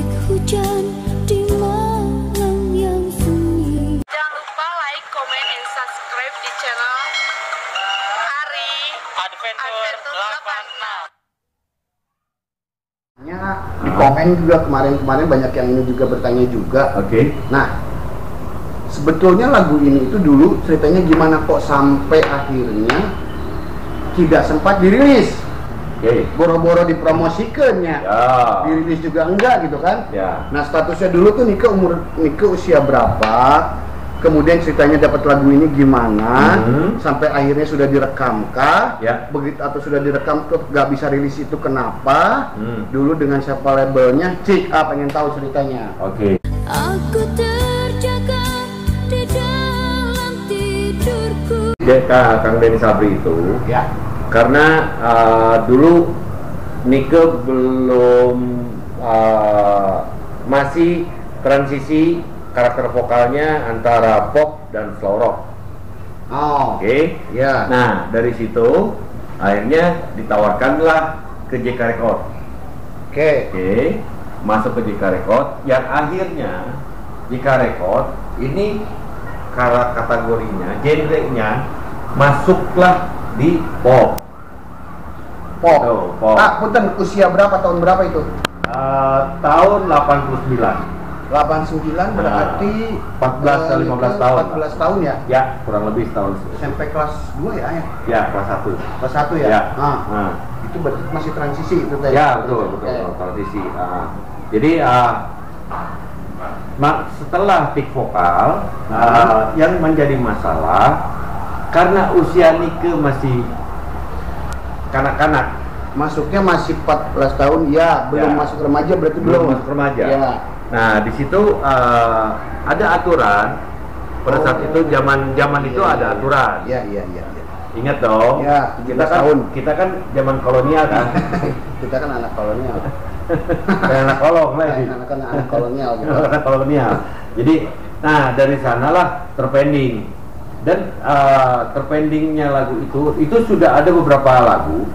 Bagaikan hujan di malam yang sunyi. Jangan lupa like, comment, and subscribe di channel Ari Adventure 86. Di komen juga kemarin banyak yang ini juga bertanya juga. Oke. Nah, sebetulnya lagu ini itu dulu ceritanya gimana kok sampai akhirnya tidak sempat dirilis? Oke. Boro-boro dipromosikannya, Ya. dirilis juga enggak gitu kan? Ya. Nah, statusnya dulu tuh Nike usia berapa? Kemudian ceritanya dapat lagu ini gimana? Sampai akhirnya sudah direkamkah? Ya. Begitu atau sudah direkam tuh nggak bisa rilis itu kenapa? Dulu dengan siapa labelnya? Cik, pengen tahu ceritanya. Oke. Aku terjaga di dalam tidurku. Kang Denny Sabri itu Ya. karena dulu Nike belum masih transisi karakter vokalnya antara pop dan slow rock. Oh. Oke. Ya. Nah, dari situ akhirnya ditawarkanlah ke JK Record. Oke. Oke, masuk ke JK Record yang akhirnya JK Record ini kategorinya, genrenya masuklah di pop. Pop. Oh, pop. Punten, usia berapa, tahun berapa itu? Tahun 89. 89 berarti 14 atau 15 tahun. 14 tahun ya? Ya, kurang lebih setahun. SMP kelas 2 ya? Ya, kelas 1. Kelas 1 ya? Ya. Nah, itu berarti masih transisi itu tadi. Ya, betul, transisi. Jadi setelah peak vokal, yang menjadi masalah karena usia Nike masih kanak-kanak. Masuknya masih 14 tahun ya, belum Ya. masuk remaja berarti Belum masuk remaja. Ya. Nah, di situ ada aturan. Pada saat itu zaman itu ada aturan. Iya. Ingat dong. Ya, 17 kita kan tahun. kita kan zaman kolonial kan. Kita kan anak kolonial. Kayak anak kolong lah ini. Anak kolonial gitu. Anak kolonial. Jadi, nah dari sanalah terpending. Dan terpendingnya lagu itu sudah ada beberapa lagu.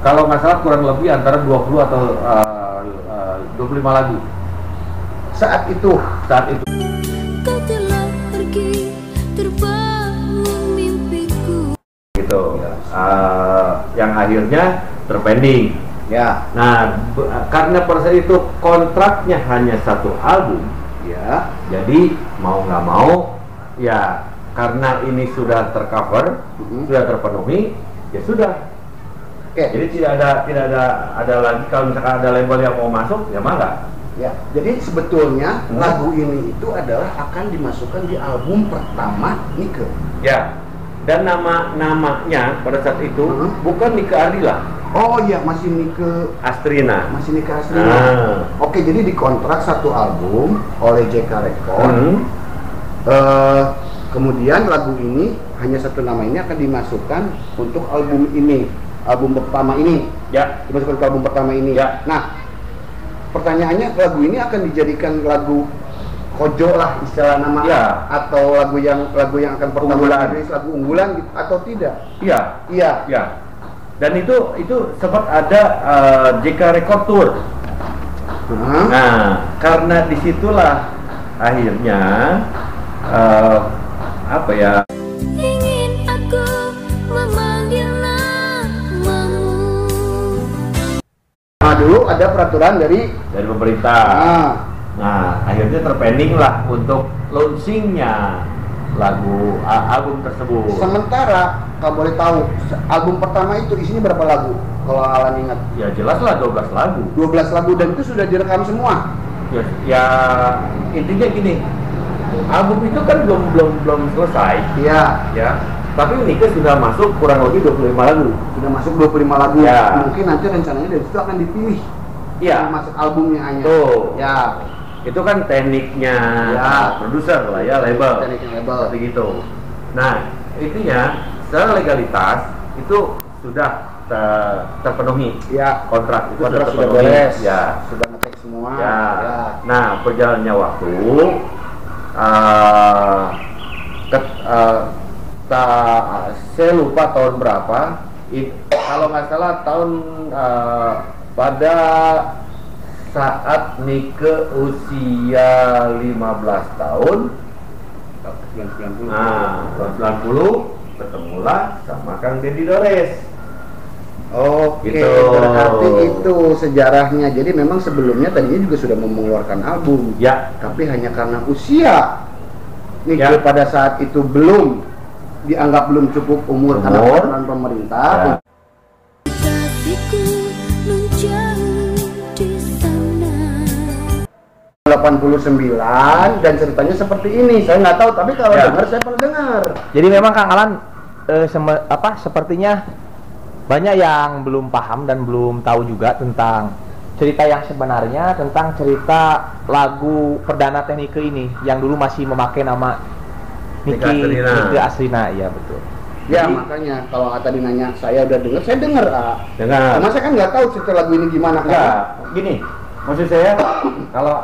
Kalau nggak salah kurang lebih antara 20 atau 25 lagu Saat itu. Kau telah pergi terbangun mimpiku. gitu. Yang akhirnya terpending. Ya. Nah, karena pada saat itu kontraknya hanya satu album, Ya. jadi mau nggak mau, ya karena ini sudah tercover, sudah terpenuhi, ya sudah. Oke. Jadi tidak ada lagi kalau misalkan ada label yang mau masuk, ya mangga. Ya, jadi sebetulnya lagu ini itu adalah akan dimasukkan di album pertama Nike. Ya. Dan namanya pada saat itu bukan Nike Ardila. Oh iya, masih Nike Astrina. Astrina. Oke, jadi dikontrak satu album oleh JK Record. Kemudian lagu ini hanya satu nama ini akan dimasukkan untuk album ini, album pertama ini. Ya. Dimasukkan ke album pertama ini. Ya. Nah, pertanyaannya lagu ini akan dijadikan lagu kojo lah istilah nama, Ya. atau lagu yang akan pertama Unggulan. dirilis, lagu unggulan gitu, atau tidak? Iya. Iya. Ya. Dan itu sempat ada JK Record Tour. Nah, karena disitulah akhirnya Ingin aku memanggil namamu. Nah, dulu ada peraturan dari pemerintah. Nah, akhirnya terpending lah untuk launchingnya lagu album tersebut. sementara kalau boleh tahu album pertama itu isinya berapa lagu kalau Alan ingat? Ya jelas lah 12 lagu. 12 lagu dan itu sudah direkam semua. Ya intinya gini, album itu kan belum selesai. Iya. Ya. Tapi Nike sudah masuk kurang lebih 25 lagu. Sudah masuk 25 lagu. Ya. Mungkin nanti rencananya dari situ akan dipilih. Iya. Masuk albumnya hanya. Tuh. Ya. Itu kan tekniknya Ya. produser lah ya, label. Tekniknya label. Seperti gitu. Nah, intinya secara legalitas itu sudah terpenuhi. Ya. Kontrak itu Kontrak sudah terpenuhi. beres. Ya. Sudah ngetek semua. Ya. Ya. Nah, berjalannya waktu saya lupa tahun berapa. Kalau nggak salah tahun pada saat Nike usia 15 tahun. 90. Nah, tahun 90 ketemulah sama Kang Deddy Dores. Oke, Gitu. berarti itu sejarahnya. Jadi memang sebelumnya tadinya juga sudah mau mengeluarkan album. Ya, Tapi hanya karena usia Nike Ya. pada saat itu dianggap belum cukup umur karena Umur. peraturan pemerintah. Ya. Kasihku menjauh di sana. 89 dan ceritanya seperti ini. Saya nggak tahu, tapi kalau Ya. dengar saya pernah dengar. Jadi memang Kang Alan sepertinya banyak yang belum paham dan belum tahu juga tentang cerita yang sebenarnya, tentang cerita lagu perdana Nike ini yang dulu masih memakai nama Nike Astrina. Nike Astrina, iya betul. Ya, Jadi- makanya kalau tadi nanya saya udah dengar, saya dengar. dengar. Cuma saya kan nggak tahu cerita lagu ini gimana kan. Enggak, gini. Maksud saya kalau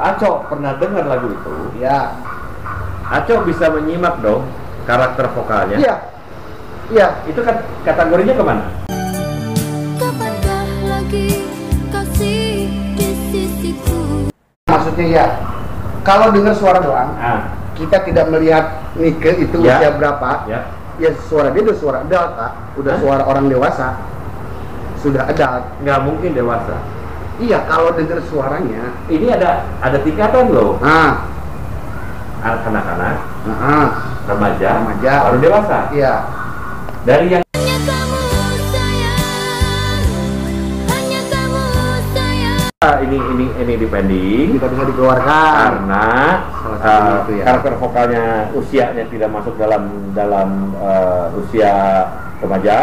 Aco pernah dengar lagu itu, Ya. Aco bisa menyimak dong karakter vokalnya. Iya. Iya. Itu kan kategorinya kemana? Kapankah lagi kasih di sisiku? Maksudnya ya, kalau dengar suara doang, Ah, kita tidak melihat Nike itu Ya. usia berapa. ya. Ya suara dia udah suara adult, Kak. Udah Hah? suara orang dewasa. Sudah adult. Nggak mungkin dewasa. Iya, kalau dengar suaranya. Ini ada tingkatan loh. Nah, Anak-anak, nah, remaja, Remaja. baru dewasa. iya. Dari yang Hanya kamu sayang, hanya kamu sayang. ini dipending Tidak bisa dikeluarkan. karena Salah satunya itu ya. karakter vokalnya usianya tidak masuk dalam usia remaja.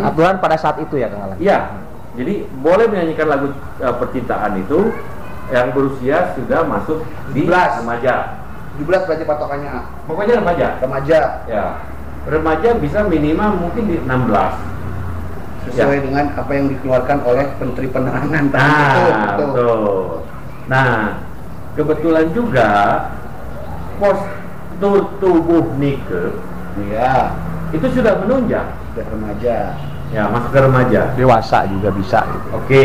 Aturan pada saat itu ya Kang Alan. Iya, jadi boleh menyanyikan lagu percintaan itu yang berusia sudah masuk di 17. remaja. 17 berarti patokannya A. Pokoknya remaja. Remaja Ya, remaja bisa minimal mungkin di 16. sesuai dengan apa yang dikeluarkan oleh Menteri Penerangan tadi. Nah, Betul. betul. Nah, kebetulan juga postur tubuh Nike Iya, itu sudah menunjang. sudah remaja. Ya, masuk ke remaja. Dewasa juga bisa gitu. Oke.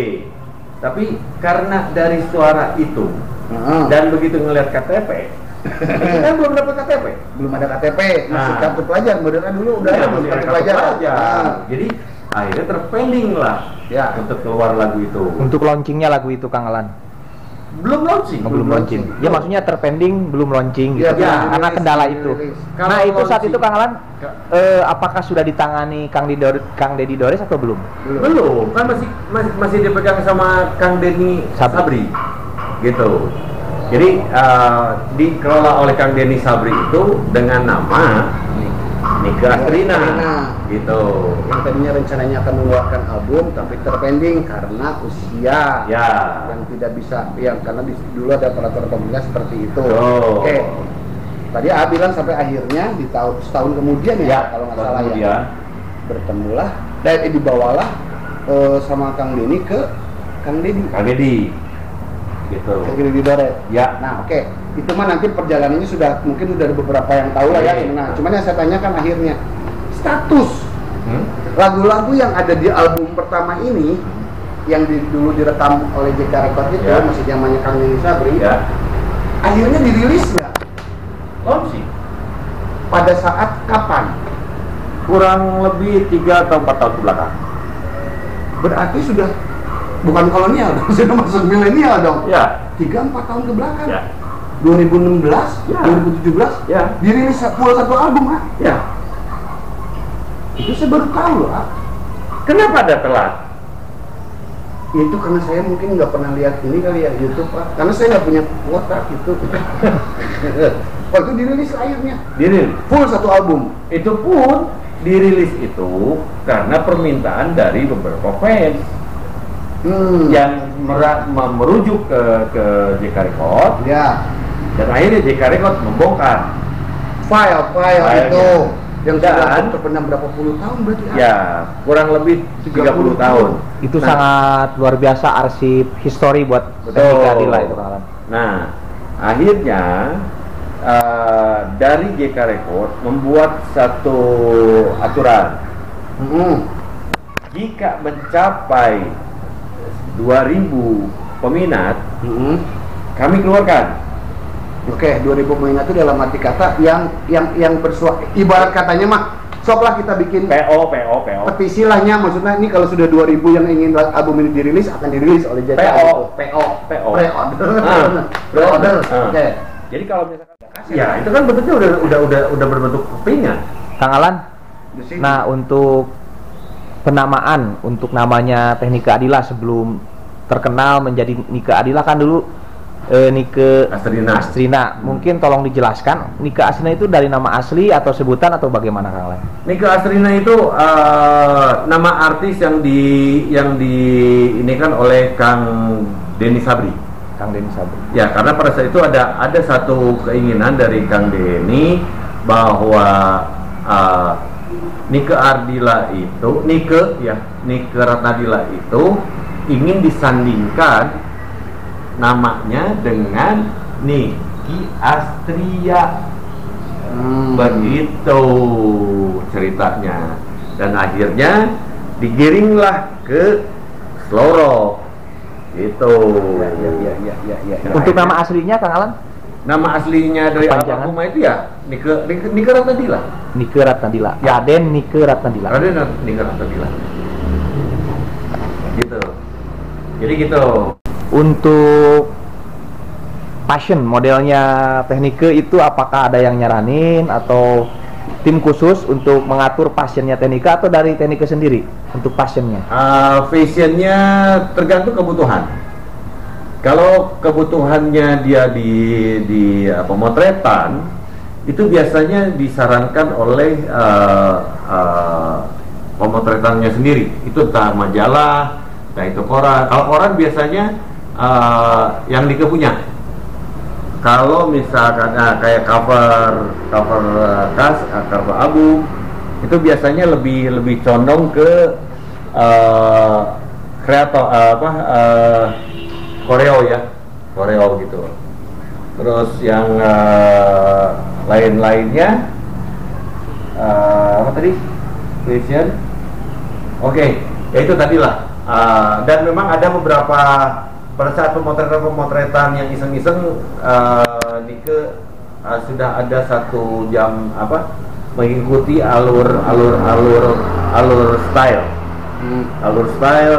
Tapi karena dari suara itu Heeh. dan begitu ngelihat KTP, kita belum dapat KTP. Belum ada KTP, masih Nah. kartu pelajar. Modern dulu udah Ya, ada belum masih kartu ada pelajar. pelajar. Nah, Jadi akhirnya terpending lah Ya. untuk keluar lagu itu. Untuk launchingnya lagu itu Kang Alan. Belum launching. Oh, belum launching. Ya maksudnya terpending belum launching Iya, gitu. belum Ya, karena rilis, kendala belum itu. rilis. Kalau Nah, itu saat launching- itu Kang Alan apakah sudah ditangani Kang Deddy Dores atau belum? Belum, kan masih dipegang sama Kang Denny Sabri. Gitu. Jadi dikelola oleh Kang Denny Sabri itu dengan nama Nike Astrina. Astrina. Gitu. Yang tadinya rencananya akan mengeluarkan album tapi terpending karena usia. Ya. Yang tidak bisa, yang karena dulu ada peraturan pemerintah seperti itu. Oh. Oke. Tadi A bilang sampai akhirnya di setahun kemudian ya, kalau nggak salah ya, kemudian bertemulah dan dibawalah sama Kang Denny ke Kang Deddy. Kang Deddy. Gitu. Kang Deddy Dores. Ya. Nah, oke. Itu mah nanti perjalanannya sudah mungkin udah ada beberapa yang tahu lah ya. Oke. Nah, cuman yang saya tanyakan akhirnya status Hmm? lagu-lagu yang ada di album pertama ini yang dulu direkam oleh JK Record itu Ya. masih zamannya Kang Denny Sabri. Ya. Akhirnya dirilis nggak? Launching. Pada saat kapan? Kurang lebih 3 atau 4 tahun ke belakang. Berarti sudah bukan kolonial dong, sudah masuk milenial dong. Ya. 3-4 tahun ke belakang. Ya. 2016, Ya. 2017 Ya. dirilis full satu album, ah. Ya. Itu saya baru tahu loh, ah. Kenapa ada telat? Itu karena saya mungkin nggak pernah lihat ini kali ya YouTube, Pak. Karena saya nggak punya kuota gitu. Waktu dirilis akhirnya Dirilis. full satu album. Itu pun dirilis itu karena permintaan dari beberapa fans yang merujuk ke JK Record, Ya, dan akhirnya JK Record membongkar. file Filenya. itu yang sudah Dan- terpendam berapa puluh tahun berarti, ah. Ya, kurang lebih 30 tahun. Itu Nah, sangat luar biasa arsip histori buat Betul. Nike Adila itu Kang Alan. Nah, akhirnya dari JK Record membuat satu aturan. Mm-mm. Jika mencapai 2000 peminat, Mm-mm. kami keluarkan. Oke, 2000 peminat itu dalam arti kata yang bersuara, ibarat katanya mah, soklah kita bikin PO. petisi lahnya, maksudnya ini kalau sudah 2000 yang ingin album ini dirilis akan dirilis oleh JK. PO. Pre-order. Ah. Pre-order. Ah. Oke. Jadi kalau misalkan ya itu kan bentuknya udah berbentuk kepingan. Kang Alan. Di sini. Nah, untuk penamaan untuk namanya Teknik Keadilah sebelum terkenal menjadi Nike Adilah kan dulu Nike Astrina. Mungkin tolong dijelaskan Nike Astrina itu dari nama asli atau sebutan atau bagaimana Kang Alan? Nike Astrina itu nama artis yang ini kan oleh Kang Denny Sabri. Kang Denny Sabri. Ya, karena pada saat itu ada satu keinginan dari Kang Denny bahwa Nike Ardila itu, Nike Ratnadila itu ingin disandingkan namanya dengan Niki Astria. Begitu ceritanya. Dan akhirnya digiringlah ke Sloro. Gitu. Ya. Untuk nama aslinya Kang Alan? Nama aslinya dari Kepanjangan? almarhumah itu ya Nike Ratnadila. Nike Ratnadila. Ya. Raden Nike Ratnadila. Raden Nike Ratnadila. Gitu. Jadi gitu. Untuk passion modelnya Teknike itu apakah ada yang nyaranin atau tim khusus untuk mengatur passionnya Teknike atau dari Teknike sendiri untuk passionnya? Fashionnya tergantung kebutuhan. Kalau kebutuhannya dia di pemotretan, itu biasanya disarankan oleh pemotretannya sendiri. Itu entah majalah, entah itu koran. Kalau koran biasanya yang Nike punya. Kalau misalkan kayak cover cover album, itu biasanya lebih condong ke kreator koreo gitu. Terus yang lain-lainnya apa tadi? Fashion. Oke, ya itu tadilah. Dan memang ada beberapa pada saat pemotretan yang iseng-iseng, Nike sudah ada 1 jam mengikuti alur style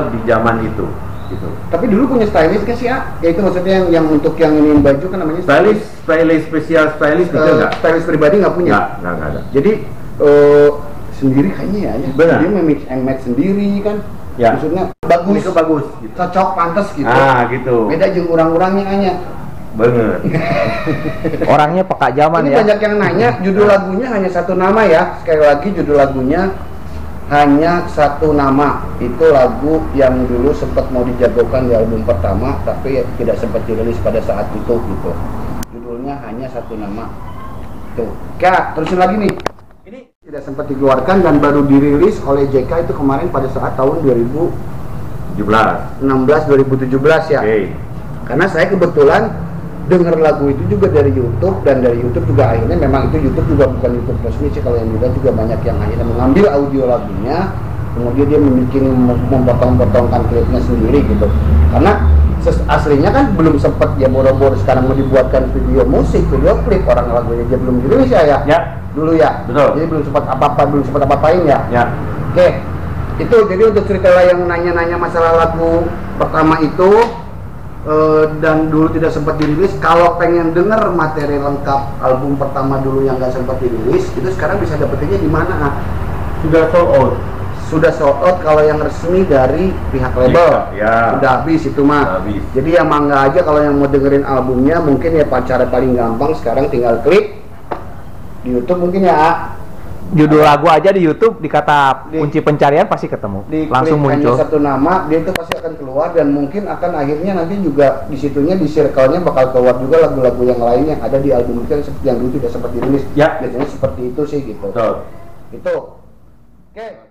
di zaman itu gitu. Tapi dulu punya stylist kan sih ya? Ya itu maksudnya yang untuk yang ini baju kan namanya Stylist spesial stylist itu enggak? Stylist pribadi nggak punya? Nggak ada. Jadi sendiri kayaknya ya. Benar. Dia mix and match sendiri kan. Ya. Maksudnya bagus. Itu bagus gitu. Cocok, pantas gitu. Gitu. Beda jeung urang-urangnya hanya. Bener. Orangnya peka zaman Ini ya. banyak yang nanya judul lagunya hanya 1 nama ya. Sekali lagi judul lagunya hanya 1 nama. Itu lagu yang dulu sempat mau dijagokan di album pertama tapi tidak sempat dirilis pada saat itu gitu. Judulnya hanya 1 nama. Tuh. Kak, terusin lagi nih. Ini tidak sempat dikeluarkan dan baru dirilis oleh JK itu kemarin pada saat tahun 2017 ya. Oke. Karena saya kebetulan dengar lagu itu juga dari YouTube, dan dari YouTube juga akhirnya memang itu YouTube juga bukan YouTube resmi sih, kalau yang juga banyak yang akhirnya mengambil audio lagunya kemudian dia memotong-potongkan klipnya sendiri gitu. Karena aslinya kan belum sempat ya boro-boro sekarang mau dibuatkan video klip orang lagunya dia belum dirilis ya. Dulu ya. Betul. Jadi belum sempat apa-apain ya. Oke. Itu jadi untuk cerita yang nanya-nanya masalah lagu pertama itu dan dulu tidak sempat dirilis, kalau pengen denger materi lengkap album pertama dulu yang nggak sempat dirilis, itu sekarang bisa dapetinnya di mana? Sudah sold out kalau yang resmi dari pihak label. Ya. Udah habis itu mah. Habis. Jadi ya mangga aja kalau yang mau dengerin albumnya, mungkin ya cara paling gampang sekarang tinggal klik di YouTube mungkin ya. Judul lagu aja di YouTube dikata kunci pencarian pasti ketemu. Langsung muncul. Hanya 1 nama, dia itu pasti akan keluar dan mungkin akan akhirnya nanti juga di situnya di circle-nya bakal keluar juga lagu-lagu yang lain yang ada di album itu yang dulu tidak sempat dirilis. Ya. Biasanya seperti itu sih gitu. Betul. Itu. Oke.